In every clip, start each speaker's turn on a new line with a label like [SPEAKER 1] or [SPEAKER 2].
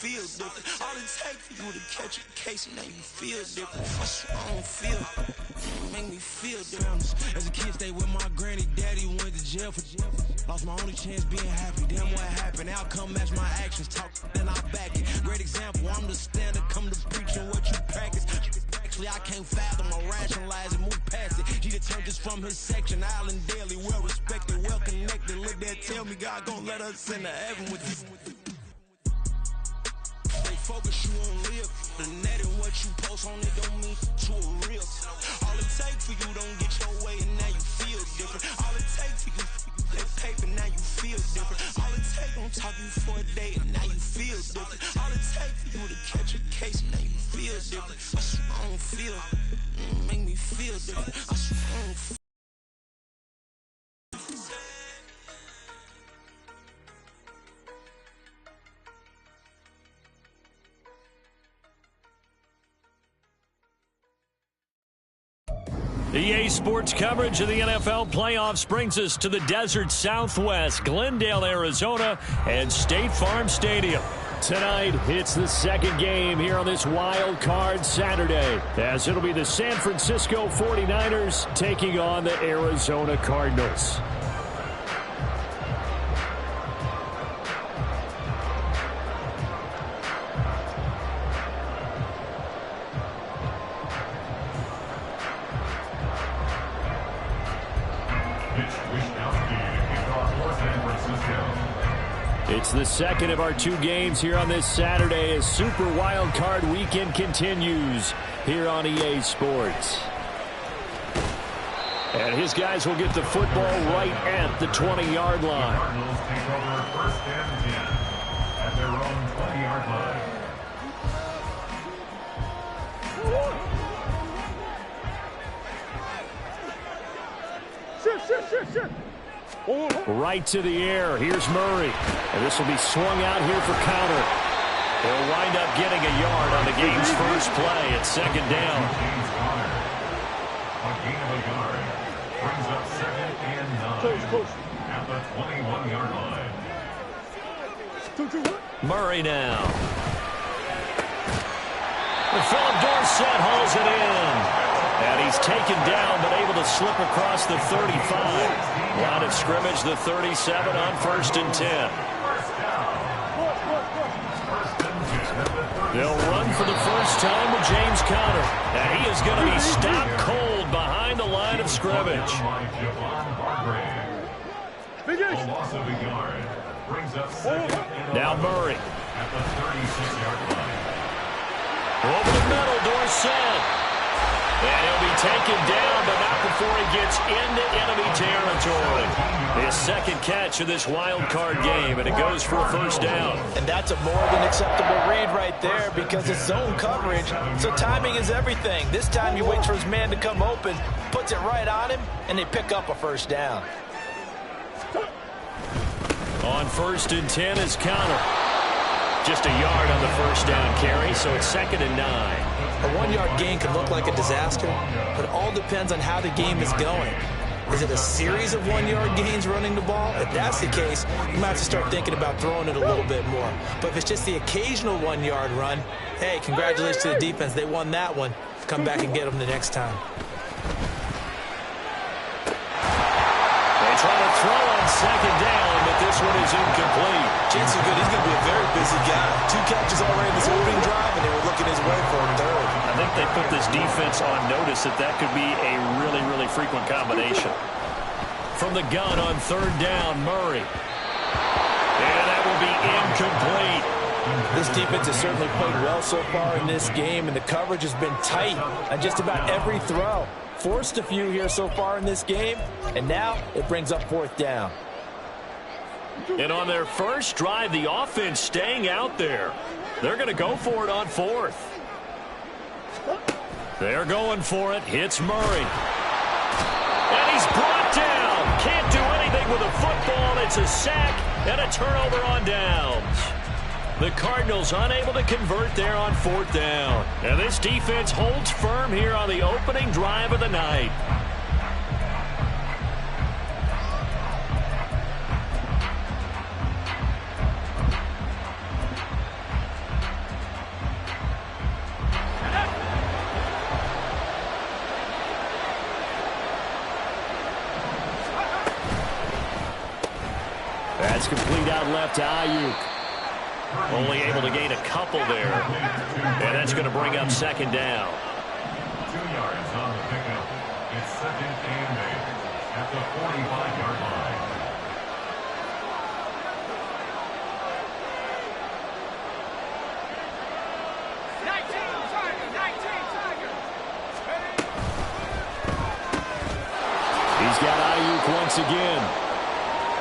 [SPEAKER 1] Feel different. All it takes for you to catch a case and now you feel different. What's wrong? Feel make me feel different. As a kid, stayed with my granny, daddy went to jail for lost my only chance being happy. Damn, what happened? Outcome match my actions. Talk, then I back it. Great example. I'm the standard. Come to preaching what you practice. Actually, I can't fathom or rationalize and move past it. He determined just from his section. Island daily, well respected, well connected. Look there, tell me God gon' let us into heaven with this. Focus, you won't live. The net and what you post on it don't mean to a real. All it takes for you don't get your way and now you feel different. All it takes for you that paper, now you feel different. All it takes don't talk you for a day and now you feel different. All it takes for you to catch a case and now you feel different. I swear I don't feel. Make me feel different. I swear I don't feel.
[SPEAKER 2] EA Sports coverage of the NFL playoffs brings us to the desert Southwest, Glendale, Arizona, and State Farm Stadium. Tonight, it's the second game here on this wild card Saturday, as it'll be the San Francisco 49ers taking on the Arizona Cardinals. It's the second of our two games here on this Saturday as Super Wild Card Weekend continues here on EA Sports. And his guys will get the football right at the 20-yard line.
[SPEAKER 3] The Cardinals take over first and 10 at their own 20-yard line.
[SPEAKER 4] Shit.
[SPEAKER 2] Right to the air. Here's Murray. And this will be swung out here for counter. They'll wind up getting a yard on the game's first play at second down.
[SPEAKER 3] James Conner, a gain of a yard, brings up 2nd and 9 at the 21-yard line.
[SPEAKER 2] Murray now. And Philip Dorsett hauls it in. And he's taken down, but able to slip across the 35. Line of scrimmage, the 37 on 1st and 10. They'll run for the first time with James Conner. And he is going to be stopped cold behind the line of scrimmage. Now Murray.
[SPEAKER 3] At the 36-yard line.
[SPEAKER 2] Over the middle, Dorsett. And he'll be taken down, but not before he gets into enemy territory. His second catch of this wild card game, and it goes for a first down.
[SPEAKER 5] And that's a more than acceptable read right there because it's zone coverage, so timing is everything. This time he waits for his man to come open, puts it right on him, and they pick up a first down.
[SPEAKER 2] On 1st and 10 is Conner. Just a yard on the first down carry, so it's 2nd and 9.
[SPEAKER 5] A 1-yard gain could look like a disaster, but it all depends on how the game is going. Is it a series of 1-yard gains running the ball? If that's the case, you might have to start thinking about throwing it a little bit more. But if it's just the occasional 1-yard run, hey, congratulations to the defense. They won that one. Come back and get them the next time.
[SPEAKER 2] They try to throw on 2nd down, but this one is incomplete.
[SPEAKER 5] Chance is good. He's going to be a very busy guy. 2 catches already in this opening drive, and they were looking his way for a third.
[SPEAKER 2] I think they put this defense on notice that could be a really, really frequent combination. From the gun on 3rd down, Murray. And that will be incomplete.
[SPEAKER 5] This defense has certainly played well so far in this game, and the coverage has been tight on just about every throw. Forced a few here so far in this game, and now it brings up 4th down.
[SPEAKER 2] And on their first drive, the offense staying out there. They're going to go for it on 4th. They're going for it. Hits Murray. And he's brought down. Can't do anything with a football. It's a sack and a turnover on downs. The Cardinals unable to convert there on 4th down. And this defense holds firm here on the opening drive of the night. That's complete out left to Ayuk. Only able to gain a couple there. And that's going to bring up second down.
[SPEAKER 3] 2 yards on the pickup. It's second and 8 at the 45-yard line.
[SPEAKER 2] He's got Ayuk once again.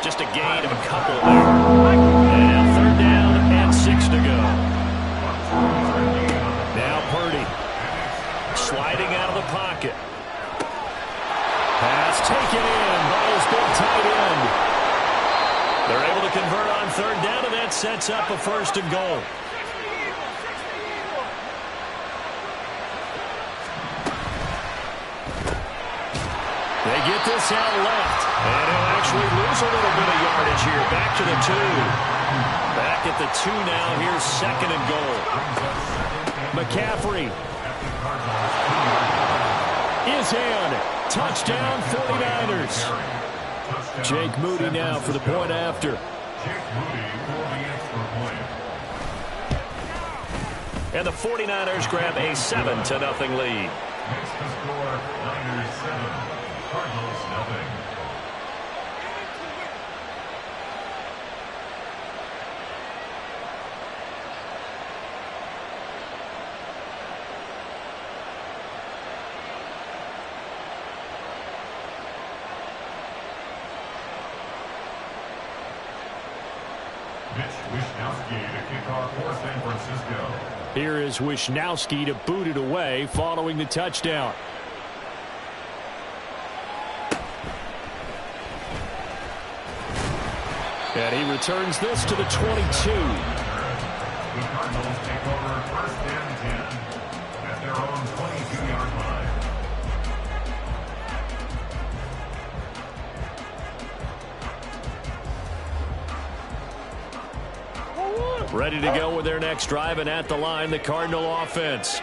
[SPEAKER 2] Just a gain of a couple there. And now third down and 6 to go. Now Purdy. Sliding out of the pocket. Pass taken in by his big tight end. They're able to convert on third down, and that sets up a first and goal. They get this out left, and he'll actually lose a little bit of yardage here. Back to the 2. Back at the 2 now. Here's second and goal. McCaffrey is in. Touchdown 49ers. Jake Moody now for the point after.
[SPEAKER 3] Jake Moody for the extra point.
[SPEAKER 2] And the 49ers grab a 7-0 lead.
[SPEAKER 3] Makes the score Niners 7, Cardinals nothing. Mitch Wishnowsky to kick off for San Francisco.
[SPEAKER 2] Here is Wishnowsky to boot it away following the touchdown. And he returns this to the 22.
[SPEAKER 3] The Cardinals take over first and 10 at their own 22-yard line.
[SPEAKER 2] Ready to go with their next drive, and at the line, the Cardinal offense.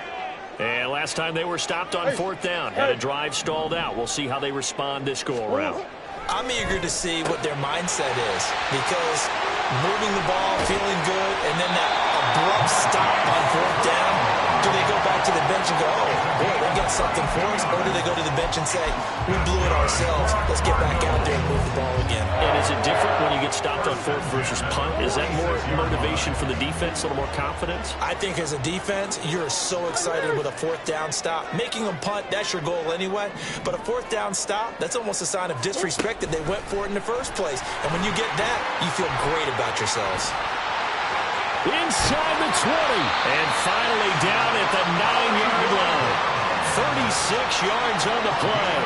[SPEAKER 2] And last time they were stopped on fourth down. Had a drive stalled out. We'll see how they respond this go-around.
[SPEAKER 5] I'm eager to see what their mindset is, because moving the ball, feeling good, and then that abrupt stop on fourth down, do they go back to the bench and go, oh, boy, they got something for us, or do they go to the bench and say, we blew it ourselves, let's get back out there and move the ball again?
[SPEAKER 2] And is it different when you get stopped on fourth versus punt? Is that more motivation for the defense, a little more confidence?
[SPEAKER 5] I think as a defense, you're so excited with a fourth down stop. Making them punt, that's your goal anyway. But a fourth down stop, that's almost a sign of disrespect that they went for it in the first place. And when you get that, you feel great about yourselves.
[SPEAKER 2] Inside the 20. And finally down at the 9-yard line. 36 yards on the play.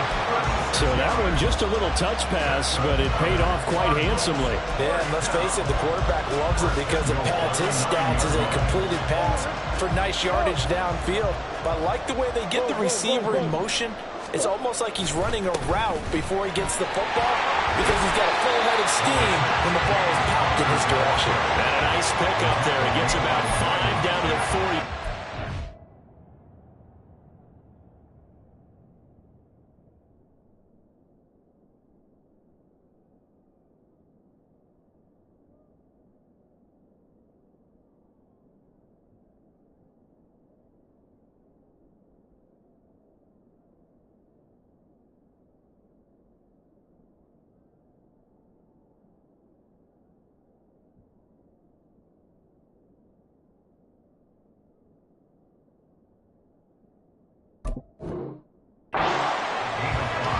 [SPEAKER 2] So that one just a little touch pass, but it paid off quite handsomely.
[SPEAKER 5] Yeah, and let's face it, the quarterback loves it because it pads his stats as a completed pass for nice yardage downfield. But I like the way they get the receiver in motion. It's almost like he's running a route before he gets the football because he's got a full head of steam when the ball is popped in his direction.
[SPEAKER 2] And a nice pickup there. He gets about 5 down to the 40.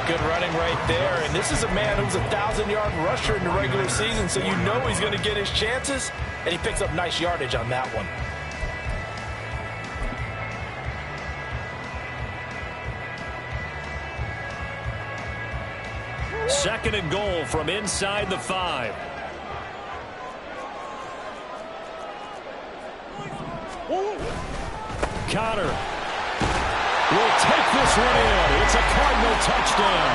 [SPEAKER 5] Good running right there, and this is a man who's a 1,000-yard rusher in the regular season, so you know he's going to get his chances, and he picks up nice yardage on that one.
[SPEAKER 2] Second and goal from inside the 5. Connor will take this one in. It's a Cardinal touchdown.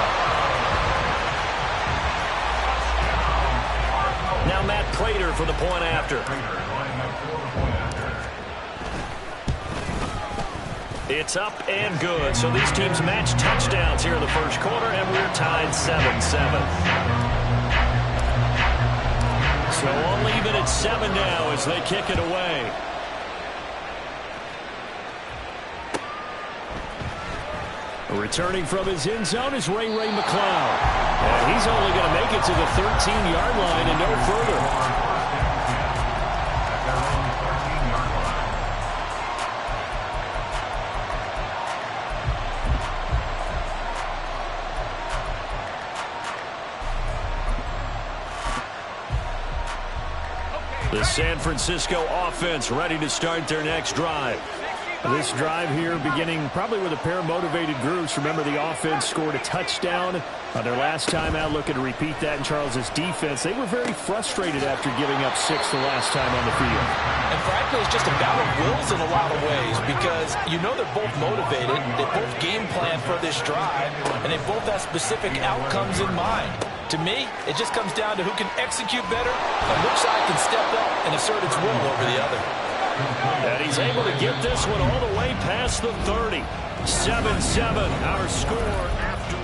[SPEAKER 2] Now Matt Prater for the point after. It's up and good. So these teams match touchdowns here in the first quarter, and we're tied 7-7. So we'll leave it at 7 now as they kick it away. Returning from his end zone is Ray McCloud. And he's only going to make it to the 13-yard line and no further. The San Francisco offense ready to start their next drive. This drive here beginning probably with a pair of motivated groups. Remember, the offense scored a touchdown on their last time out. Looking to repeat that in Charles's defense. They were very frustrated after giving up 6 the last time on the field.
[SPEAKER 5] And frankly, it's just a battle of wills in a lot of ways because you know they're both motivated. They both game plan for this drive, and they both have specific outcomes in mind. To me, it just comes down to who can execute better and which side can step up and assert its will over the other.
[SPEAKER 2] And he's able to get this one all the way past the 30. 7-7, our score after.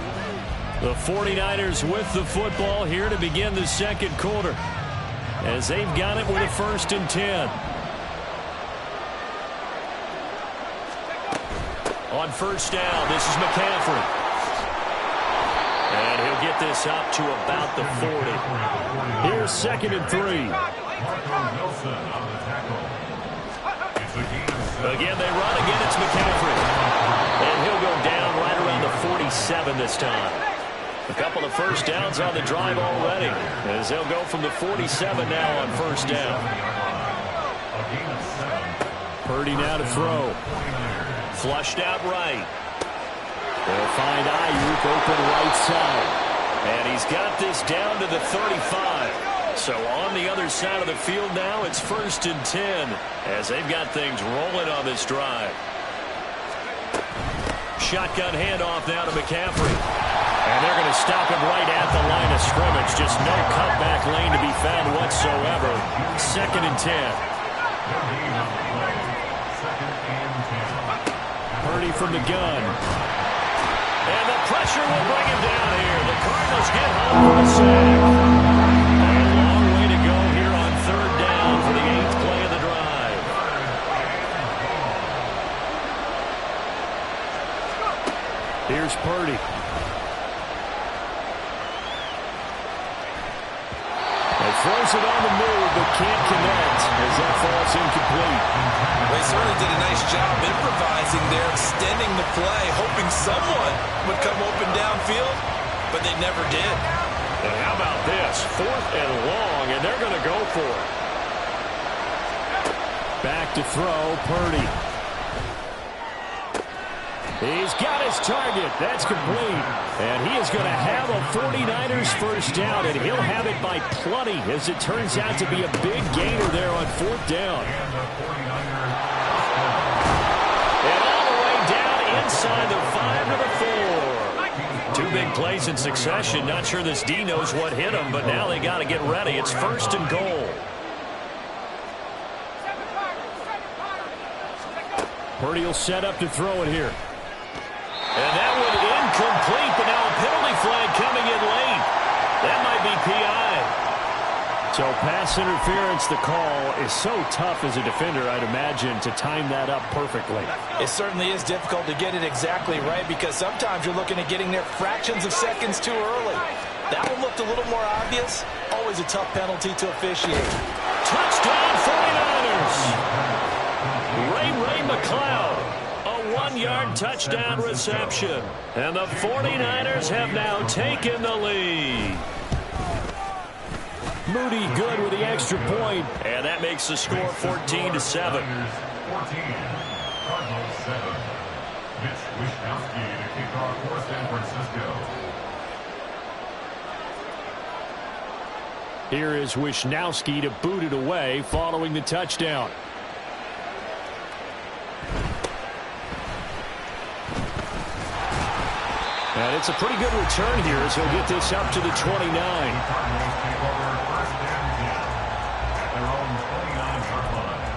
[SPEAKER 2] The 49ers with the football here to begin the second quarter, as they've got it with a 1st and 10. On 1st down, this is McCaffrey. And he'll get this up to about the 40. Here's 2nd and 3. Again, they run. Again, it's McCaffrey. And he'll go down right around the 47 this time. A couple of 1st downs on the drive already, as they'll go from the 47 now on 1st down. Purdy now to throw. Flushed out right. They'll find Ayuk open right side. And he's got this down to the 35. So on the other side of the field now, it's 1st and 10 as they've got things rolling on this drive. Shotgun handoff now to McCaffrey. And they're going to stop him right at the line of scrimmage. Just no cutback lane to be found whatsoever. 2nd and 10. Purdy from the gun. And the pressure will bring him down here. The Cardinals get home for a sack. For the 8th play of the drive. Here's Purdy. He throws it on the move, but can't connect as that falls incomplete.
[SPEAKER 5] They certainly did a nice job improvising there, extending the play, hoping someone would come open downfield, but they never did.
[SPEAKER 2] And how about this? 4th and long, and they're going to go for it. Back to throw, Purdy. He's got his target. That's complete. And he is going to have a 49ers 1st down, and he'll have it by plenty, as it turns out to be a big gainer there on 4th down. And all the way down inside the 5 to the 4. 2 big plays in succession. Not sure this D knows what hit him, but now they got to get ready. It's 1st and goal. Purdy will set up to throw it here. And that one incomplete, but now a penalty flag coming in late. That might be PI. So pass interference, the call is so tough as a defender, I'd imagine, to time that up perfectly.
[SPEAKER 5] It certainly is difficult to get it exactly right because sometimes you're looking at getting there fractions of seconds too early. That one looked a little more obvious. Always a tough penalty to officiate.
[SPEAKER 2] Touchdown 49ers! Ray McCloud, a 1-yard touchdown reception. And the 49ers have now taken the lead. Moody good with the extra point, and that makes the score 14-7.
[SPEAKER 3] 14, Cardinals 7. Mitch Wishnowsky to kick off for San Francisco.
[SPEAKER 2] Here is Wishnowsky to boot it away following the touchdown. And it's a pretty good return here as he'll get this up to the 29.
[SPEAKER 3] Cardinals take over 1st and 10 at their own 29-yard line.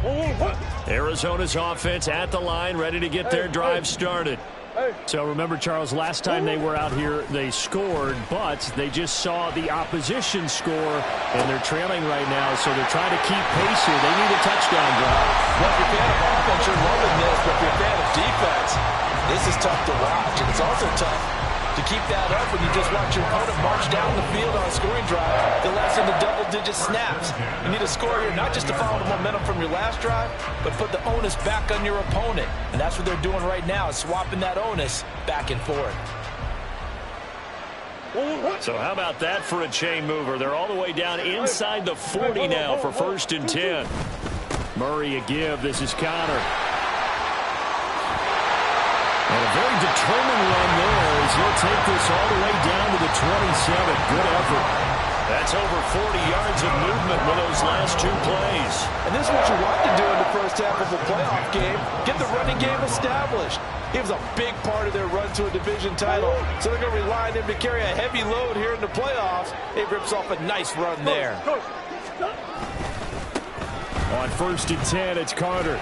[SPEAKER 2] Oh, what? Arizona's offense at the line, ready to get their drive started. So remember, Charles, last time they were out here, they scored, but they just saw the opposition score, and they're trailing right now, so they're trying to keep pace here. They need a touchdown drive.
[SPEAKER 5] Well, if you're a fan of offense, you're loving this, but if you're a fan of defense, this is tough to watch, and it's also tough to keep that up when you just watch your opponent march down the field on a scoring drive. They're last into double-digit snaps. You need a score here, not just to follow the momentum from your last drive, but put the onus back on your opponent. And that's what they're doing right now, is swapping that onus back and forth.
[SPEAKER 2] So how about that for a chain mover? They're all the way down inside the 40 now for 1st and 10. Murray a give. This is Connor. And a very determined run there as he'll take this all the way down to the 27. Good effort. That's over 40 yards of movement with those last 2 plays.
[SPEAKER 5] And this is what you want to do in the first half of a playoff game. Get the running game established. He was a big part of their run to a division title. So they're going to rely on him to carry a heavy load here in the playoffs. He rips off a nice run there.
[SPEAKER 2] On 1st and 10, it's Carter.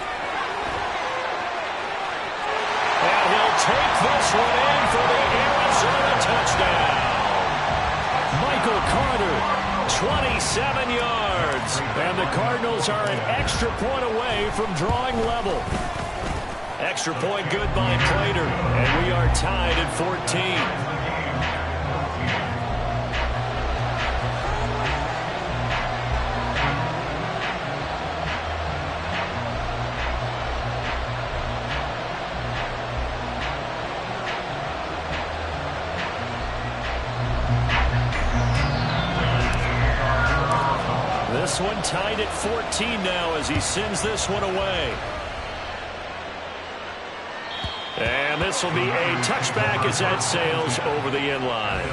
[SPEAKER 2] And he'll take this one in for the Arizona touchdown. Michael Carter, 27 yards. And the Cardinals are an extra point away from drawing level. Extra point good by Prater. And we are tied at 14. This one tied at 14 now as he sends this one away. And this will be a touchback as that sails over the end line.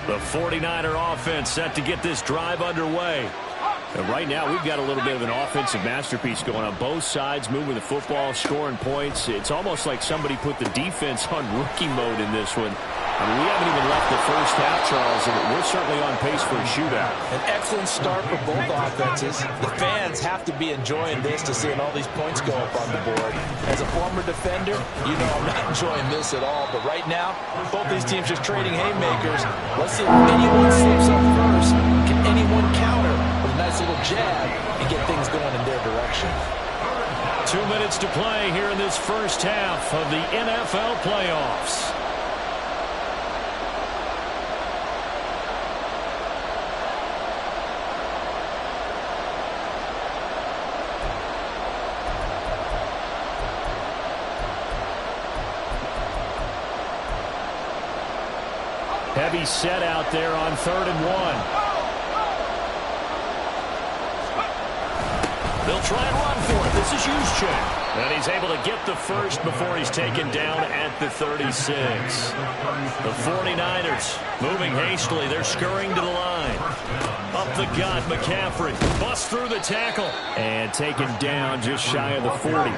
[SPEAKER 2] The 49er offense set to get this drive underway. And right now, we've got a little bit of an offensive masterpiece going on both sides, moving the football, scoring points. It's almost like somebody put the defense on rookie mode in this one. I mean, we haven't even left the first half, Charles, and we're certainly on pace for a shootout.
[SPEAKER 5] An excellent start for both offenses. The fans have to be enjoying this to seeing all these points go up on the board. As a former defender, you know I'm not enjoying this at all. But right now, both these teams just trading haymakers. Let's see if anyone slips up first. Can anyone counter with a nice little jab and get things going in their direction?
[SPEAKER 2] 2 minutes to play here in this first half of the NFL playoffs. Heavy set out there on 3rd and 1. They'll try and run for it. This is Juszczyk. And he's able to get the first before he's taken down at the 36. The 49ers moving hastily. They're scurrying to the line. Up the gut, McCaffrey. Busts through the tackle. And taken down just shy of the 40.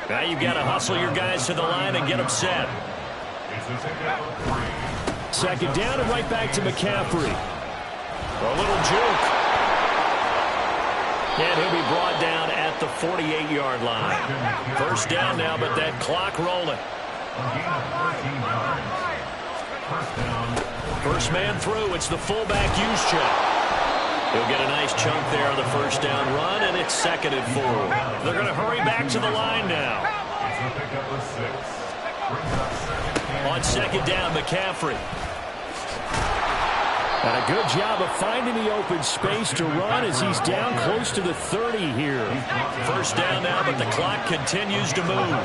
[SPEAKER 2] Now you've got to hustle your guys to the line and get them set. 2nd down and right back to McCaffrey. A little juke. And he'll be brought down at the 48-yard line. 1st down now, but that clock rolling. First man through. It's the fullback, Juszczyk. He'll get a nice chunk there on the 1st down run, and it's 2nd and 4. They're going to hurry back to the line now. On 2nd down, McCaffrey. And a good job of finding the open space to run as he's down close to the 30 here. 1st down now, but the clock continues to move.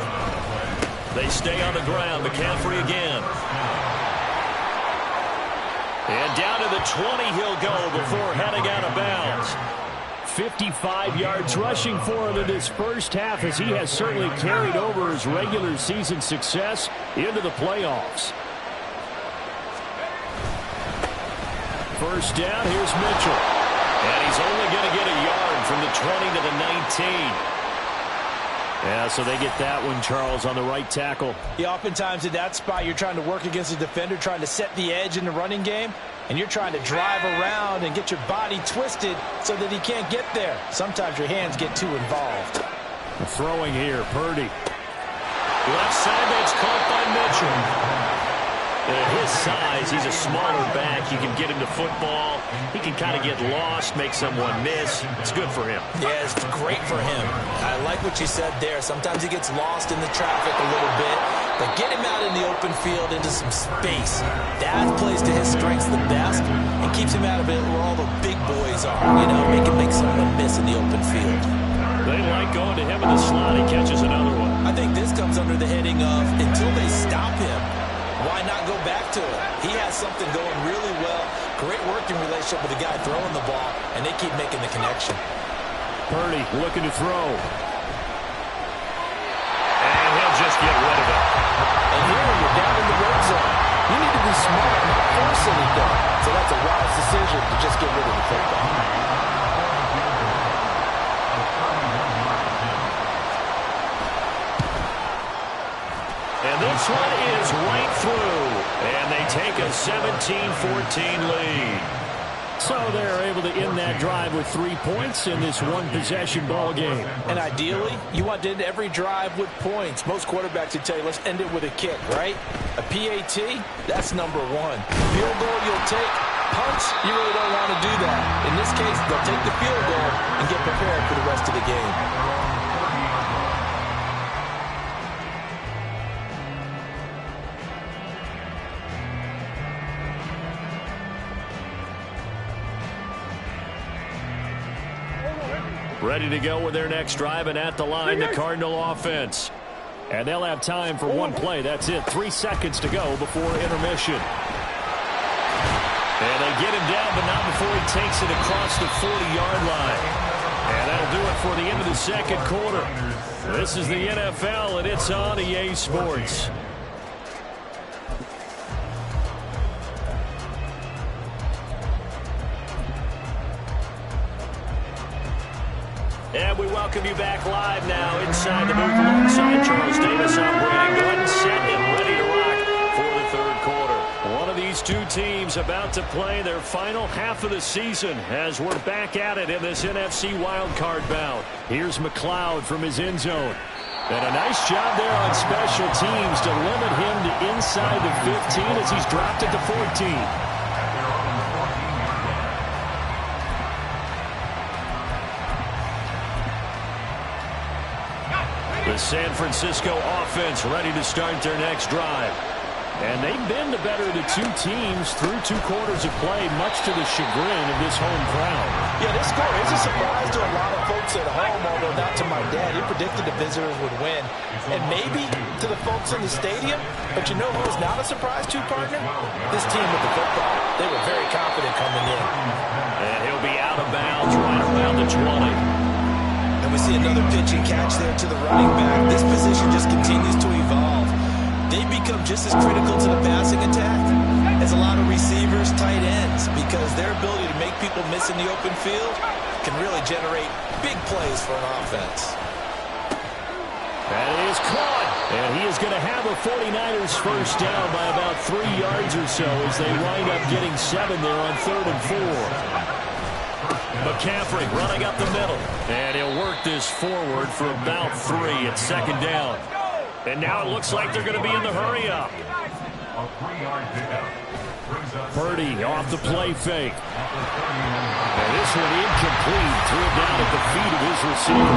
[SPEAKER 2] They stay on the ground. McCaffrey again. And down to the 20 he'll go before heading out of bounds. 55 yards rushing for him in this first half as he has certainly carried over his regular season success into the playoffs. 1st down, here's Mitchell. And he's only going to get a yard from the 20 to the 19. Yeah, so they get that one, Charles, on the right tackle.
[SPEAKER 5] Yeah, oftentimes in that spot, you're trying to work against a defender, trying to set the edge in the running game, and you're trying to drive around and get your body twisted so that he can't get there. Sometimes your hands get too involved.
[SPEAKER 2] Throwing here, Purdy. Left side, that's caught by Mitchell. At his size, he's a smaller back. You can get him to football. He can kind of get lost, make someone miss. It's good for him.
[SPEAKER 5] Yeah, it's great for him. I like what you said there. Sometimes he gets lost in the traffic a little bit, but get him out in the open field into some space. That plays to his strengths the best and keeps him out of it where all the big boys are. You know, make someone miss in the open field.
[SPEAKER 2] They like going to him in the slot. He catches another one.
[SPEAKER 5] I think this comes under the heading of until they stop him, why not go back to it? He has something going really well. Great working relationship with the guy throwing the ball, and they keep making the connection.
[SPEAKER 2] Purdy looking to throw. And he'll just get rid of it.
[SPEAKER 5] And here you're down in the red zone. You need to be smart and not force anything. So that's a wise decision to just get rid of the football.
[SPEAKER 2] And this one is right through. And they take a 17-14 lead. So they're able to end that drive with 3 points in this one-possession ball game.
[SPEAKER 5] And ideally, you want to end every drive with points. Most quarterbacks would tell you, let's end it with a kick, right? A PAT, that's number one. Field goal you'll take. Punts, you really don't want to do that. In this case, they'll take the field goal and get prepared for the rest of the game.
[SPEAKER 2] Ready to go with their next drive, and at the line, the Cardinal offense. And they'll have time for one play. That's it. 3 seconds to go before intermission. And they get him down, but not before he takes it across the 40-yard line. And that'll do it for the end of the second quarter. This is the NFL, and it's on EA Sports. And we welcome you back live now inside the booth alongside Charles Davis. I'm Brandon Gordon, set and ready to rock for the third quarter. One of these two teams about to play their final half of the season as we're back at it in this NFC wildcard bout. Here's McLeod from his end zone. And a nice job there on special teams to limit him to inside the 15 as he's dropped at the 14. The San Francisco offense ready to start their next drive. And they've been the better of the two teams through 2 quarters of play, much to the chagrin of this home crowd.
[SPEAKER 5] Yeah, this score is a surprise to a lot of folks at home, although not to my dad. He predicted the visitors would win. And maybe to the folks in the stadium. But you know who was not a surprise to, partner? This team with the football. They were very confident coming in.
[SPEAKER 2] And he'll be out of bounds right around the 20.
[SPEAKER 5] And we see another pitch and catch there to the running back. This position just continues to evolve. They become just as critical to the passing attack as a lot of receivers, tight ends, because their ability to make people miss in the open field can really generate big plays for an offense.
[SPEAKER 2] That is caught. And he is going to have a 49ers first down by about 3 yards or so as they wind up getting 7 there on 3rd and 4. McCaffrey running up the middle. And he'll work this forward for about 3 at 2nd down. And now it looks like they're going to be in the hurry-up. Purdy off the play fake. And this one incomplete. Threw it down at the feet of his receiver.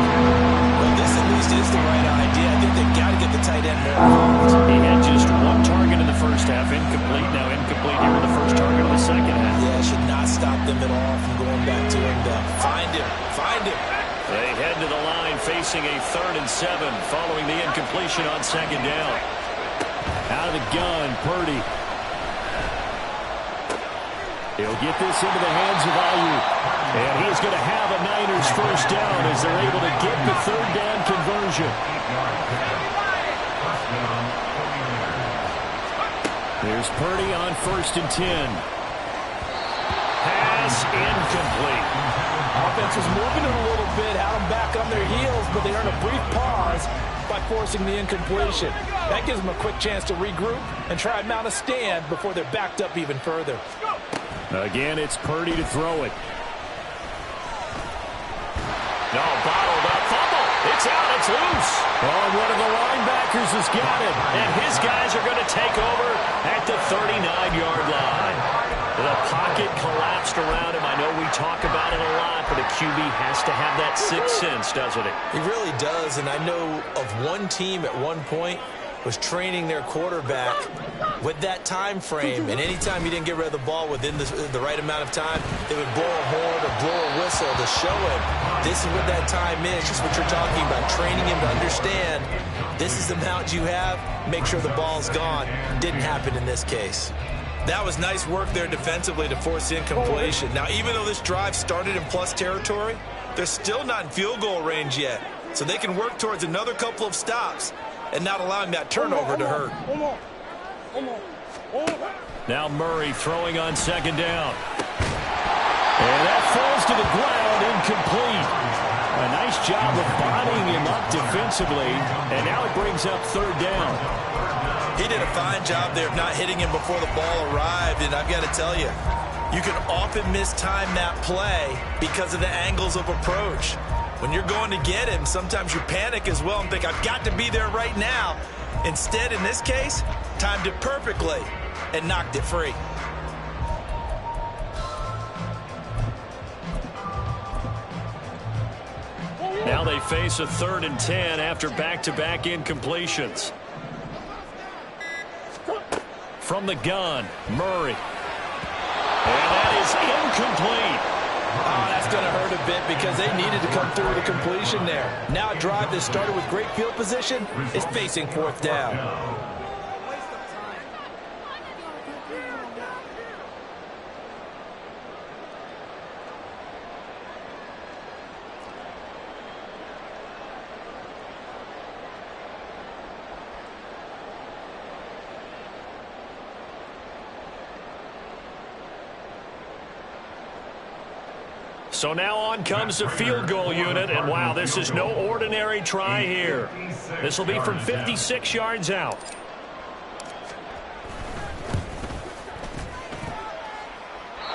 [SPEAKER 5] Well, this at least is the right idea. I think they've got to get the tight end more involved.
[SPEAKER 2] He had just 1 target in the first half. Incomplete. Now incomplete here in the first target of the second half.
[SPEAKER 5] Yeah, it should not stop them at all from going back to him. Find him. Find him.
[SPEAKER 2] They head to the line facing a 3rd and 7 following the incompletion on 2nd down. Out of the gun, Purdy. He'll get this into the hands of Ayuk. And he's going to have a Niners first down as they're able to get the 3rd down conversion. There's Purdy on 1st and 10. Pass incomplete.
[SPEAKER 5] Offense was moving it a little bit, had them back on their heels, but they earned a brief pause by forcing the incompletion. That gives them a quick chance to regroup and try and mount a stand before they're backed up even further.
[SPEAKER 2] Again, it's Purdy to throw it. No, bottled up, fumble. It's out, it's loose. Oh, one of the linebackers has got it. And his guys are going to take over at the 39-yard line. The pocket collapsed around him. I know we talk about it a lot, but a QB has to have that sixth sense, doesn't it?
[SPEAKER 5] He really does, and I know of one team at one point was training their quarterback with that time frame, and anytime you didn't get rid of the ball within the right amount of time, they would blow a horn or blow a whistle to show him this is what that time is, just what you're talking about, training him to understand this is the amount you have, make sure the ball's gone. Didn't happen in this case. That was nice work there defensively to force the incompletion. Now, even though this drive started in plus territory, they're still not in field goal range yet, so they can work towards another couple of stops and not allowing that turnover to hurt.
[SPEAKER 2] Now Murray throwing on second down. And that falls to the ground, incomplete. A nice job of bodying him up defensively, and now it brings up third down.
[SPEAKER 5] He did a fine job there of not hitting him before the ball arrived, and I've got to tell you, you can often mistime that play because of the angles of approach. When you're going to get him, sometimes you panic as well and think, I've got to be there right now. Instead, in this case, timed it perfectly and knocked it free.
[SPEAKER 2] Now they face a 3rd and 10 after back-to-back incompletions. From the gun, Murray. And that is incomplete.
[SPEAKER 5] Oh, that's going to hurt a bit because they needed to come through with a completion there. Now a drive that started with great field position is facing 4th down.
[SPEAKER 2] So now on comes the field goal unit, and wow, this is no ordinary try here. This will be from 56 yards out.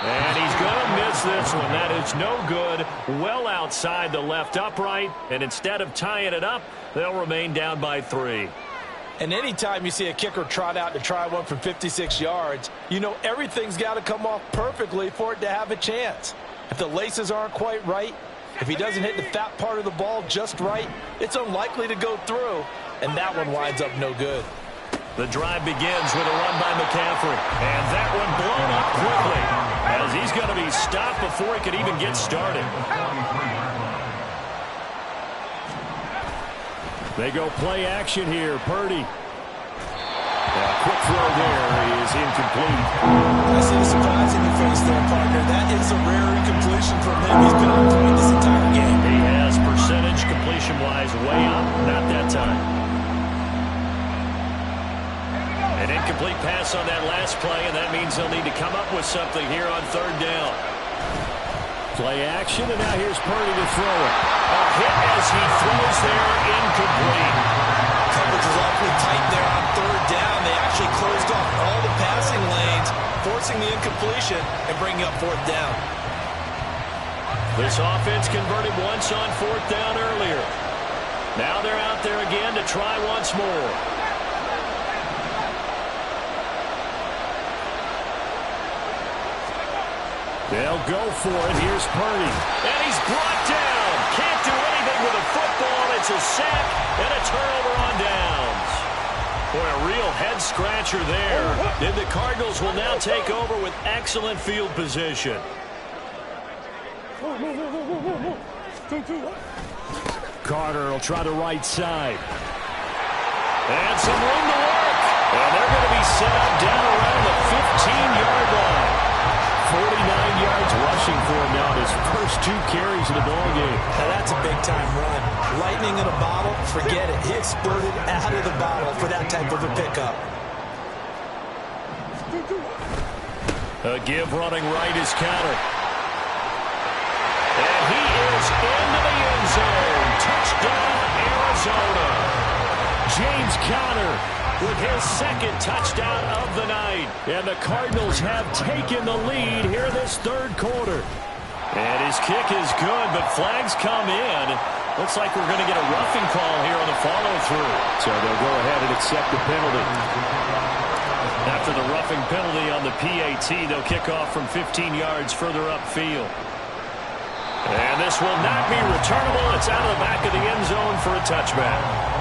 [SPEAKER 2] And he's going to miss this one. That is no good. Well outside the left upright, and instead of tying it up, they'll remain down by 3.
[SPEAKER 5] And anytime you see a kicker trot out to try one from 56 yards, you know everything's got to come off perfectly for it to have a chance. If the laces aren't quite right, if he doesn't hit the fat part of the ball just right, it's unlikely to go through, and that one winds up no good.
[SPEAKER 2] The drive begins with a run by McCaffrey, and that one blown up quickly as he's going to be stopped before he could even get started. They go play action here. Purdy. A quick throw there is incomplete.
[SPEAKER 5] I see the surprise in your face there, partner. That is a rare incompletion from him. He's been on point this entire game.
[SPEAKER 2] He has percentage completion-wise way up. Not that time. An incomplete pass on that last play, and that means they'll need to come up with something here on 3rd down. Play action, and now here's Purdy to throw it. A hit as he throws there, incomplete.
[SPEAKER 5] Coverage was awfully tight there on 3rd down. They actually closed off all the passing lanes, forcing the incompletion and bringing up 4th down.
[SPEAKER 2] This offense converted once on 4th down earlier. Now they're out there again to try once more. They'll go for it. Here's Purdy. And he's brought down. Can't do anything with a football. It's a sack and a turnover on downs. Boy, a real head-scratcher there. And the Cardinals will now take over with excellent field position. Carter will try the right side. And some room to work. And they're going to be set up down around the 15-yard line. 49 yards rushing for him now in his first 2 carries in the ballgame.
[SPEAKER 5] Now that's a big-time run. Lightning in a bottle, forget it. He exploded out of the bottle for that type of a pickup.
[SPEAKER 2] A give running right is counter. And he is into the end zone. Touchdown, Arizona. James Conner with his second touchdown of the night. And the Cardinals have taken the lead here in this third quarter. And his kick is good, but flags come in. Looks like we're going to get a roughing call here on the follow-through. So they'll go ahead and accept the penalty. After the roughing penalty on the PAT, they'll kick off from 15 yards further upfield. And this will not be returnable. It's out of the back of the end zone for a touchback.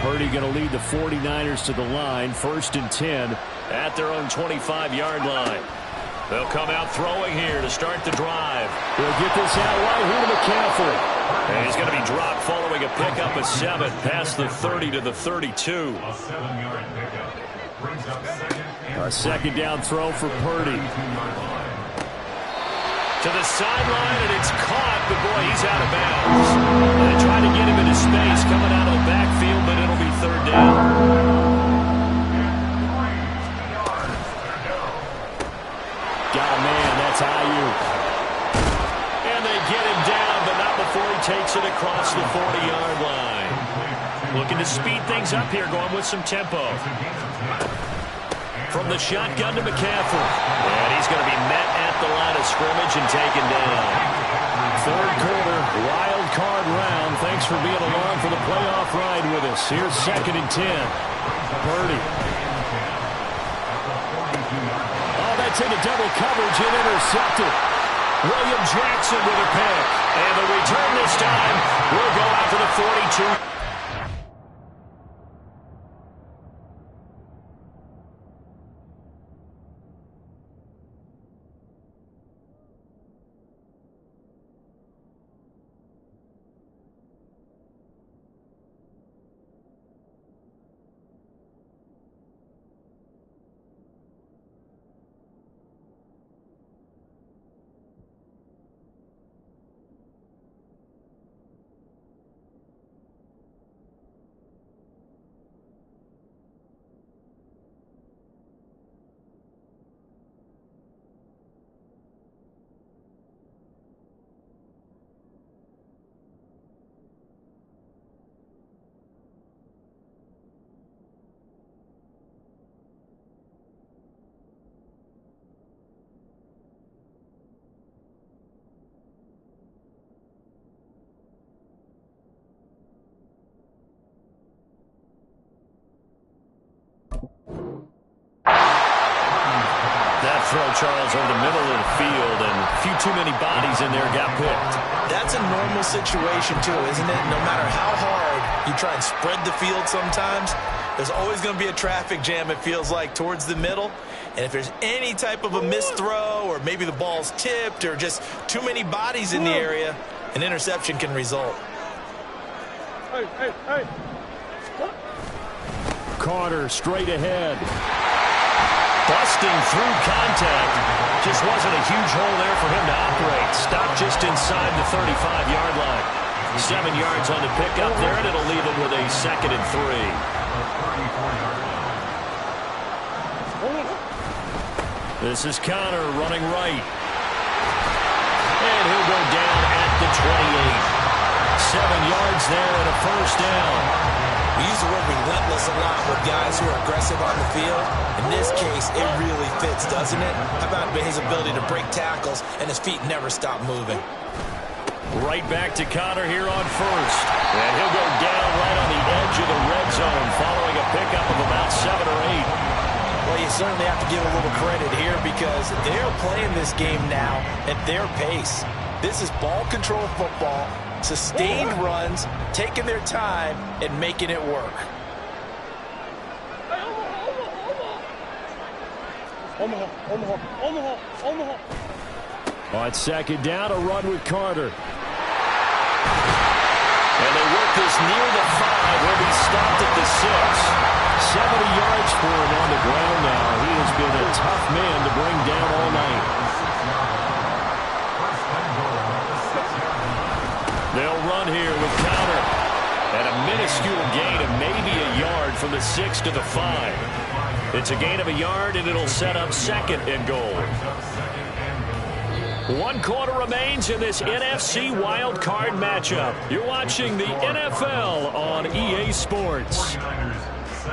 [SPEAKER 2] Purdy going to lead the 49ers to the line. 1st and 10 at their own 25-yard line. They'll come out throwing here to start the drive. They'll get this out right here to McCaffrey. And he's going to be dropped following a pickup of 7 past the 30 to the 32.
[SPEAKER 3] A 7-yard pickup. Brings up
[SPEAKER 2] A second down throw for Purdy. To the sideline, and it's caught, but boy, he's out of bounds. And they try to get him into space coming out of the backfield, but it'll be 3rd down. Got a man, that's Ayuk. And they get him down, but not before he takes it across the 40-yard line. Looking to speed things up here, going with some tempo. From the shotgun to McCaffrey. And he's going to be met at the line of scrimmage and taken down. Third quarter, wild card round. Thanks for being along for the playoff ride with us. Here's 2nd and 10. Purdy. Oh, that's into double coverage and intercepted. William Jackson with a pick. And the return this time will go out to the 42. Throw, Charles, over the middle of the field, and a few too many bodies in there got picked.
[SPEAKER 5] That's a normal situation, too, isn't it? No matter how hard you try and spread the field sometimes, there's always going to be a traffic jam, it feels like, towards the middle. And if there's any type of a missed throw, or maybe the ball's tipped, or just too many bodies in the area, an interception can result.
[SPEAKER 2] Carter straight ahead. Busting through contact. Just wasn't a huge hole there for him to operate. Stopped just inside the 35-yard line. 7 yards on the pickup there, and it'll leave him with a 2nd and 3. This is Conner running right. And he'll go down at the 28. 7 yards there and a 1st down.
[SPEAKER 5] We use the word relentless a lot with guys who are aggressive on the field. In this case, it really fits, doesn't it? How about his ability to break tackles and his feet never stop moving?
[SPEAKER 2] Right back to Conner here on 1st. And he'll go down right on the edge of the red zone following a pickup of about 7 or 8.
[SPEAKER 5] Well, you certainly have to give a little credit here because they're playing this game now at their pace. This is ball control football. Sustained runs, taking their time, and making it work.
[SPEAKER 2] On 2nd down, a run with Carter. And they work this near the 5. He'll be stopped at the 6. 70 yards for him on the ground now. He has been a tough man to bring down all night. minuscule gain of maybe a yard from the 6 to the 5. It's a gain of a yard, and it'll set up 2nd and goal. 1 quarter remains in this NFC wildcard matchup. You're watching the NFL on EA Sports.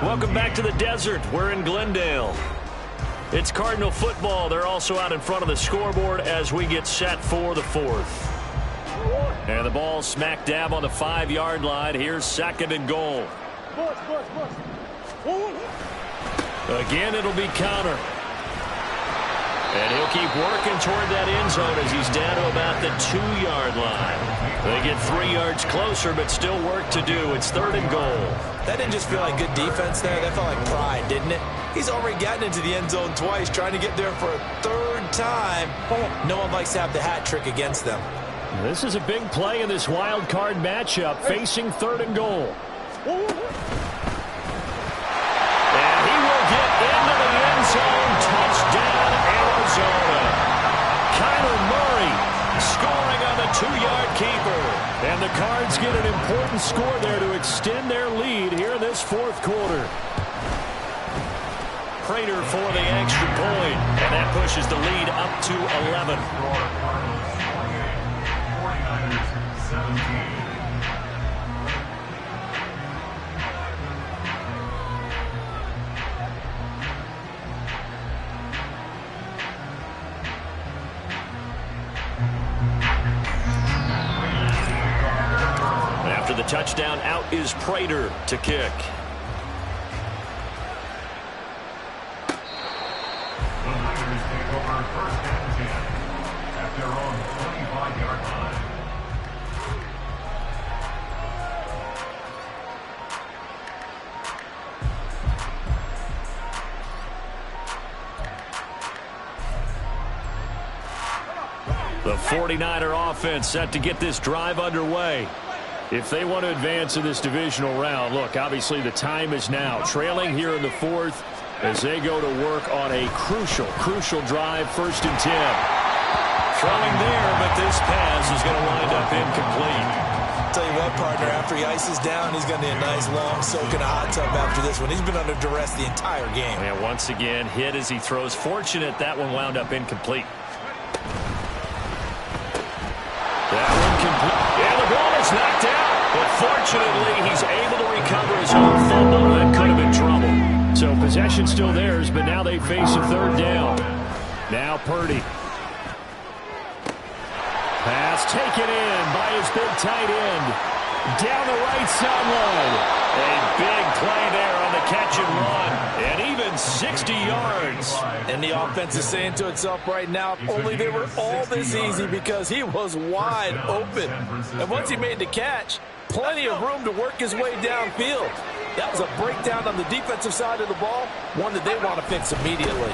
[SPEAKER 2] Welcome back to the desert. We're in Glendale. It's Cardinal football. They're also out in front of the scoreboard as we get set for the 4th. And the ball smack dab on the 5-yard line. Here's 2nd and goal. Again, it'll be counter. And he'll keep working toward that end zone as he's down to about the 2-yard line. They get 3 yards closer, but still work to do. It's 3rd and goal.
[SPEAKER 5] That didn't just feel like good defense there. That felt like pride, didn't it? He's already gotten into the end zone twice, trying to get there for a 3rd time. No one likes to have the hat trick against them.
[SPEAKER 2] This is a big play in this wild card matchup, facing 3rd and goal. And he will get into the end zone. Touchdown, Arizona. Kyler Murray scoring on the 2-yard keeper. And the Cards get an important score there to extend their lead here in this 4th quarter. Prater for the extra point, and that pushes the lead up to 11.
[SPEAKER 3] 49ers 17.
[SPEAKER 2] After the touchdown, out is Prater to kick.
[SPEAKER 3] The Niners take over 1st and 10 at their own 25-yard line.
[SPEAKER 2] The 49er offense set to get this drive underway. If they want to advance in this divisional round, look, obviously the time is now. Trailing here in the 4th as they go to work on a crucial drive, 1st and 10. Throwing there, but this pass is going to wind up incomplete.
[SPEAKER 5] Tell you what, partner, after he ices down, he's going to need a nice long soak in a hot tub after this one. He's been under duress the entire game.
[SPEAKER 2] And once again, hit as he throws. Fortunate that one wound up incomplete. That one complete. And the ball is knocked out. But fortunately, he's able to recover his own fumble. That could have been trouble. So possession still theirs, but now they face a 3rd down. Now Purdy. Pass taken in by his big tight end. Down the right sideline. A big play there on the catch and run. And even 60 yards.
[SPEAKER 5] And the offense is saying to itself right now, if only they were all this easy, because he was wide open. And once he made the catch, plenty of room to work his way downfield. That was a breakdown on the defensive side of the ball, one that they want to fix immediately.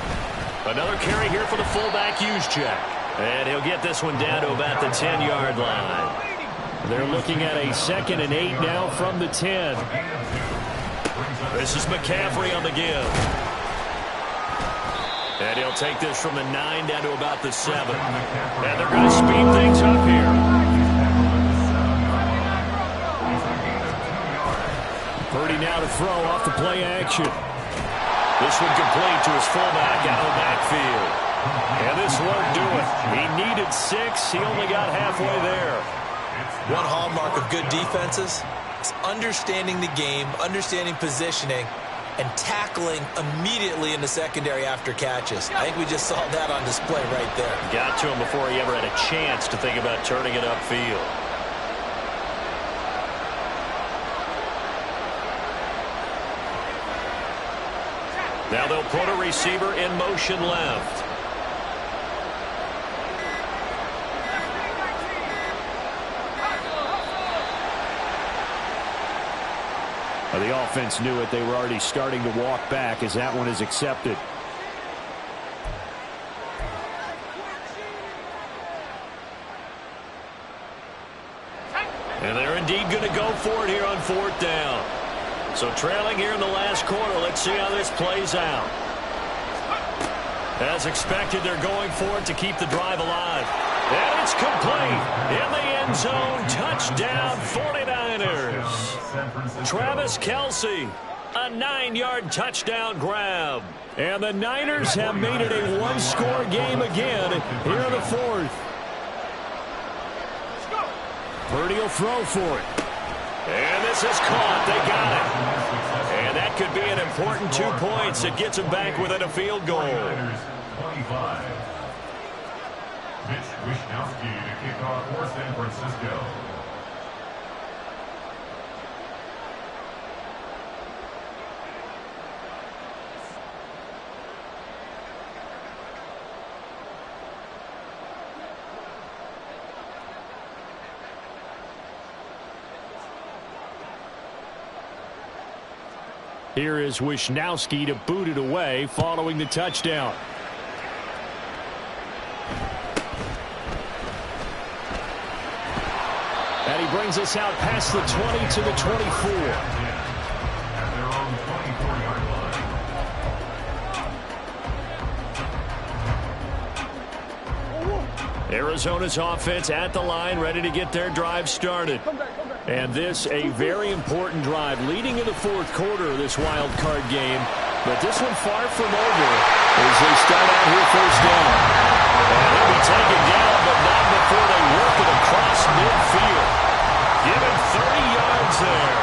[SPEAKER 2] Another carry here for the fullback, Juszczyk. And he'll get this one down to about the 10-yard line. They're looking at a 2nd and 8 now from the 10. This is McCaffrey on the give. And he'll take this from the 9 down to about the 7. And they're going to speed things up here. Purdy now to throw off the play action. This one complete to his fullback out of the backfield. And this won't do it. He needed 6. He only got halfway there.
[SPEAKER 5] One hallmark of good defenses is understanding the game, understanding positioning, and tackling immediately in the secondary after catches. I think we just saw that on display right there.
[SPEAKER 2] Got to him before he ever had a chance to think about turning it upfield. Now they'll put a receiver in motion left. The offense knew it. They were already starting to walk back as that one is accepted. And they're indeed going to go for it here on 4th down. So trailing here in the last quarter. Let's see how this plays out. As expected, they're going for it to keep the drive alive. And it's complete. In the end zone, touchdown 49ers. 49ers. Travis Kelce, a 9-yard touchdown grab. And the Niners have made it a one-score game again here in the fourth. Purdy will throw for it. And this is caught. They got it. And that could be an important 2 points. It gets them back within a field goal.
[SPEAKER 3] 25. Mitch Wishnowsky to kick off for San Francisco.
[SPEAKER 2] Here is Wishnowsky to boot it away following the touchdown. And he brings us out past the 20 to the 24.
[SPEAKER 3] At their own 24-yard line.
[SPEAKER 2] Arizona's offense at the line, ready to get their drive started. And this a very important drive leading in the fourth quarter of this wild card game. But this one far from over as they start out here first down. And he'll be taken down, but not before they work it across midfield. Given 30 yards there.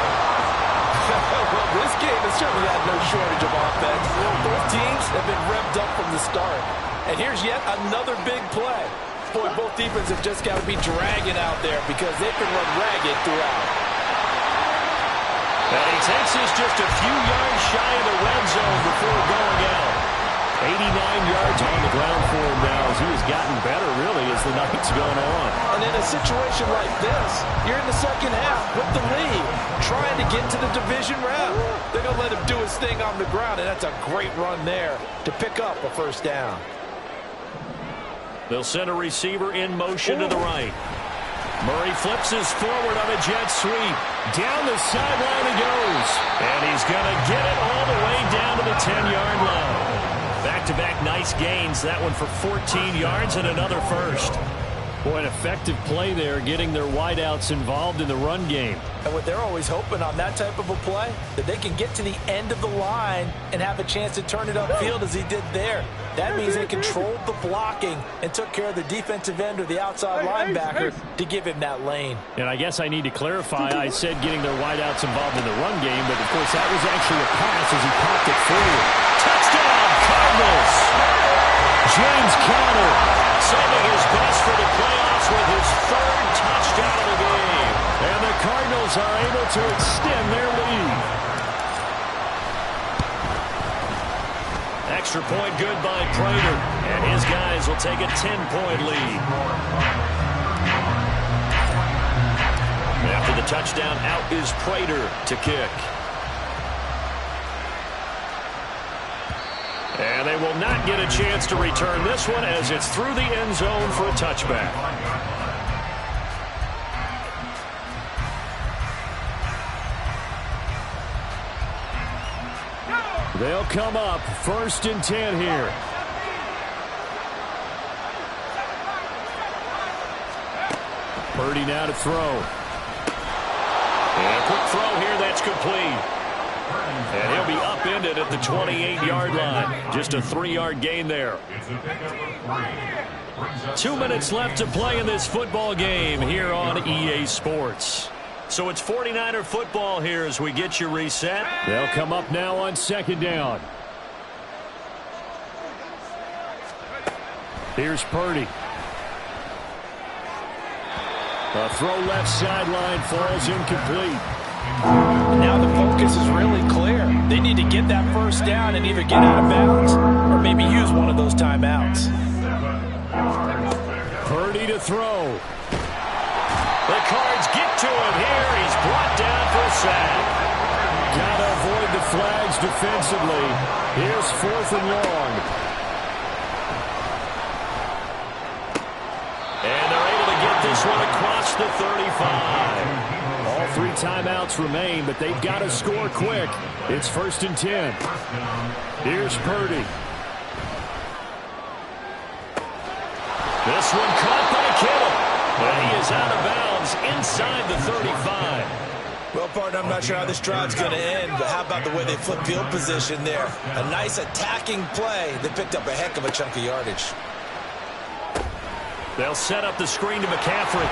[SPEAKER 5] Well, this game has certainly had no shortage of offense. Both teams have been revved up from the start. And here's yet another big play. Boy, both defenses have just got to be dragging out there because they can run ragged throughout.
[SPEAKER 2] And he takes this just a few yards shy of the red zone before going out. 89 yards on the ground for him now as he has gotten better, really, as the night's gone on.
[SPEAKER 5] And in a situation like this, you're in the second half with the lead, trying to get to the division round. They're going to let him do his thing on the ground, and that's a great run there to pick up a first down.
[SPEAKER 2] They'll send a receiver in motion to the right. Murray flips his forward on a jet sweep. Down the sideline he goes. And he's going to get it all the way down to the 10-yard line. Back-to-back nice gains. That one for 14 yards and another first. Boy, an effective play there, getting their wideouts involved in the run game.
[SPEAKER 5] And what they're always hoping on that type of a play, that they can get to the end of the line and have a chance to turn it upfield as he did there. That means they controlled the blocking and took care of the defensive end or the outside linebacker to give him that lane.
[SPEAKER 2] And I guess I need to clarify, I said getting their wideouts involved in the run game, but of course that was actually a pass as he popped it forward. Touchdown, Cardinals! James Conner saving his best for the playoffs with his third touchdown of the game. And the Cardinals are able to extend their lead. Extra point good by Prater. And his guys will take a 10-point lead. After the touchdown, out is Prater to kick. And they will not get a chance to return this one as it's through the end zone for a touchback. They'll come up 1st and 10 here. Purdy now to throw. And a quick throw here that's complete. And he'll be upended at the 28-yard line. Just a 3-yard gain there. 2 minutes left to play in this football game here on EA Sports. So it's 49er football here as we get you reset. They'll come up now on 2nd down. Here's Purdy. A throw left sideline falls incomplete.
[SPEAKER 5] Now the focus is really clear. They need to get that first down and either get out of bounds or maybe use one of those timeouts.
[SPEAKER 2] Purdy to throw. The Cards get to him here. He's brought down for a sack. Got to avoid the flags defensively. Here's 4th and long. And they're able to get this one across the 35. All 3 timeouts remain, but they've got to score quick. It's 1st and 10. Here's Purdy. This one caught by Kittle. And he is out of bounds inside the 35.
[SPEAKER 5] Well, partner, I'm not sure how this drive's going to end, but how about the way they flip field position there? A nice attacking play. They picked up a heck of a chunk of yardage.
[SPEAKER 2] They'll set up the screen to McCaffrey.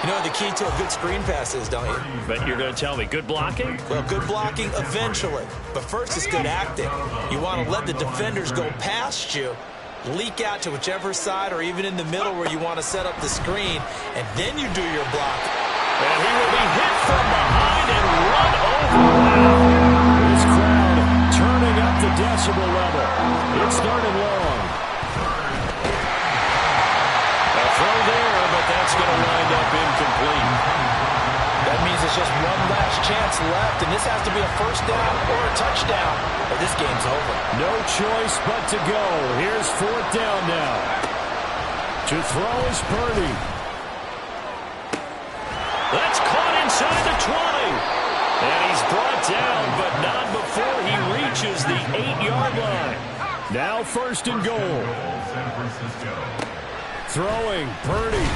[SPEAKER 5] You know what the key to a good screen pass is, don't you?
[SPEAKER 2] But you're going to tell me, good blocking?
[SPEAKER 5] Well, good blocking eventually. But first is good acting. You want to let the defenders go past you, leak out to whichever side or even in the middle where you want to set up the screen, and then you do your block.
[SPEAKER 2] And he will be hit from behind and run over. Wow. This crowd turning up the decibel level. It's 3rd and long. A throw there, but that's going to wind up incomplete.
[SPEAKER 5] That means it's just one last chance left, and this has to be a first down or a touchdown, or this game's over.
[SPEAKER 2] No choice but to go. Here's 4th down now. To throw is Purdy. That's caught inside the 20. And he's brought down, but not before he reaches the 8-yard line. Now 1st and goal.
[SPEAKER 3] San Francisco.
[SPEAKER 2] Throwing, Purdy.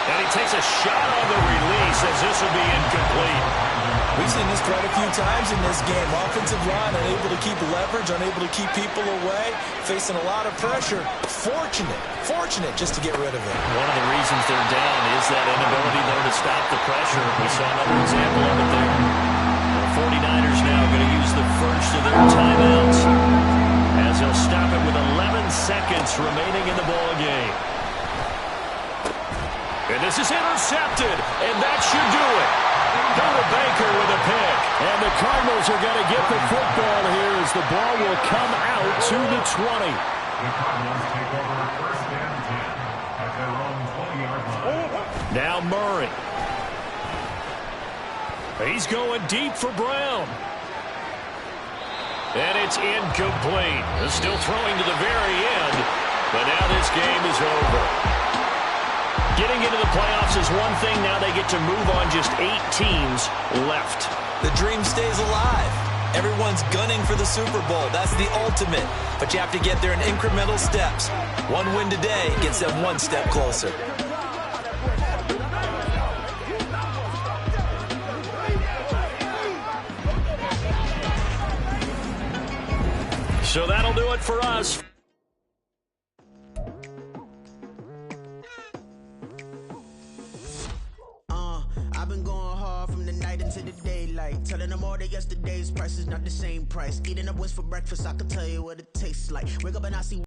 [SPEAKER 2] And he takes a shot on the release as this will be incomplete.
[SPEAKER 5] We've seen this quite a few times in this game. Offensive line unable to keep leverage, unable to keep people away, facing a lot of pressure. Fortunate just to get rid of it.
[SPEAKER 2] One of the reasons they're down is that inability, though, to stop the pressure. We saw another example of it there. The 49ers now going to use the first of their timeouts as they'll stop it with 11 seconds remaining in the ball game. And this is intercepted, and that should do it. Buda Baker with a pick. And the Cardinals are going to get the football here as the ball will come out to the 20.
[SPEAKER 3] The Cardinals take over 1st and 10 at their own 20-yard line.
[SPEAKER 2] Now Murray. He's going deep for Brown. And it's incomplete. They're still throwing to the very end, but now this game is over. Getting into the playoffs is one thing. Now they get to move on. Just 8 teams left.
[SPEAKER 5] The dream stays alive. Everyone's gunning for the Super Bowl. That's the ultimate. But you have to get there in incremental steps. One win today gets them one step closer.
[SPEAKER 2] So that'll do it for us.
[SPEAKER 1] I've been going hard from the night into the daylight, telling them all that yesterday's price is not the same price. Eating up what's for breakfast, I can tell you what it tastes like. Wake up and I see